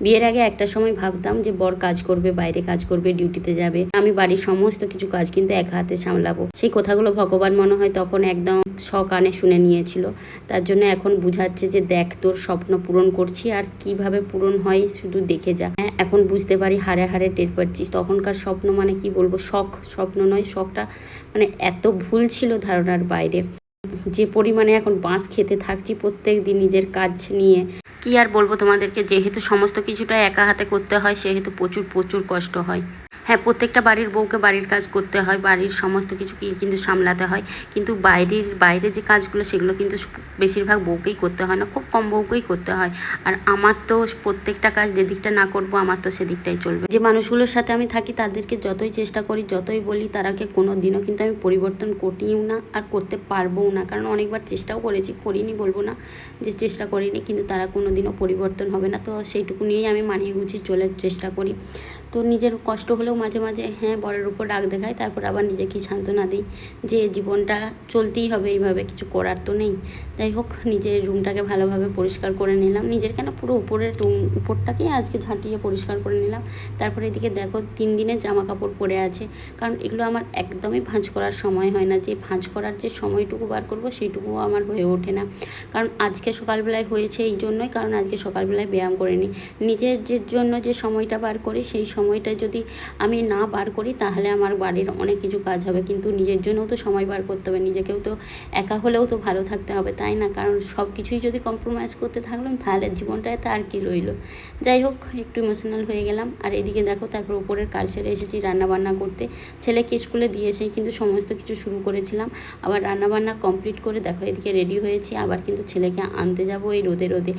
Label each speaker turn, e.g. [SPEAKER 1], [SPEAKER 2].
[SPEAKER 1] বিয়ের আগে একটা সময় ভাবতাম যে বর কাজ করবে, বাইরে কাজ করবে, ডিউটিতে যাবে, আমি বাড়ির সমস্ত কিছু কাজ কিন্তু একা হাতে সামলাবো। সেই কথাগুলো ভগবান মনে হয় তখন একদম সকানে শুনে নিয়েছিল। তার জন্য এখন বুঝাচ্ছে যে দেখ তোর স্বপ্ন পূরণ করছি, আর কিভাবে পূরণ হয় শুধু দেখে যা। হ্যাঁ, এখন বুঝতে পারি, হাড়ে হাড়ে টের পাচ্ছিস তখনকার স্বপ্ন মানে কি বলবো, শখ, স্বপ্ন নয়, শখটা মানে এত ভুল ছিল ধারণার বাইরে। যে পরিমাণে এখন বাঁশ খেতে থাকছি প্রত্যেক দিন নিজের কাজ নিয়ে, কি আর বলবো তোমাদেরকে, যেহেতু সমস্ত কিছুটা একা হাতে করতে হয় সেহেতু প্রচুর প্রচুর কষ্ট হয়। হ্যাঁ, প্রত্যেকটা বাড়ির বউকে বাড়ির কাজ করতে হয়, বাড়ির সমস্ত কিছু কিন্তু সামলাতে হয়, কিন্তু বাইরে যে কাজগুলো সেগুলো কিন্তু বেশিরভাগ বউকেই করতে হয় না, খুব কম বউকেই করতে হয়। আর আমার তো প্রত্যেকটা কাজ যেদিকটা না করব আমার তো সেদিকটাই চলবে। যে মানুষগুলোর সাথে আমি থাকি তাদেরকে যতই চেষ্টা করি, যতই বলি, তারাকে কোনো দিনও কিন্তু আমি পরিবর্তন করিও না আর করতে পারবও না। কারণ অনেকবার চেষ্টাও করেছি, করিনি বলবো না যে চেষ্টা করিনি, কিন্তু তারা কোনো দিনও পরিবর্তন হবে না। তো সেইটুকু নিয়েই আমি মানিয়ে গুছিয়ে চলার চেষ্টা করি। তো নিজের কষ্ট হলেও মাঝে মাঝে হ্যাঁ বরের উপর রাগ দেখায়, তারপর আবার নিজেকেই সান্ত্বনা দিই যে জীবনটা চলতেই হবে এইভাবে, কিছু করার তো নেই। যাই হোক, নিজের রুমটাকে ভালোভাবে পরিষ্কার করে নিলাম, নিজের কেন পুরো উপরের উপরটাকেই আজকে ঝাঁটিয়ে পরিষ্কার করে নিলাম। তারপরে এদিকে দেখো 3 দিনের জামা কাপড় পরে আছে, কারণ এগুলো আমার একদমই ভাঁজ করার সময় হয় না। যে ভাঁজ করার যে সময়টুকু বার করবো সেইটুকুও আমার হয়ে ওঠে না। কারণ আজকে সকালবেলায় হয়েছে এই জন্যই, কারণ আজকে সকালবেলায় ব্যায়াম করিনি। নিজের যে জন্য যে সময়টা বার করি সেই সময়টা যদি আমি না বার করি তাহলে আমার বাড়ির অনেক কিছু কাজ হবে, কিন্তু নিজের জন্যও তো সময় বার করতে হবে, নিজেকেও তো একা হলেও তো ভালো থাকতে হবে, তাই না? কারণ সব কিছুই যদি কম্প্রোমাইজ করতে থাকলাম তাহলে জীবনটাতে আর কি রইলো। যাই হোক, একটু ইমোশনাল হয়ে গেলাম। আর এদিকে দেখো, তারপর উপরের কাজ সেরে এসেছি রান্নাবান্না করতে। ছেলেকে স্কুলে দিয়ে এসেই কিন্তু সমস্ত কিছু শুরু করেছিলাম। আবার রান্নাবান্না কমপ্লিট করে দেখো এদিকে রেডি হয়েছি, আবার কিন্তু ছেলেকে আনতে যাবো এই রোদে রোদে।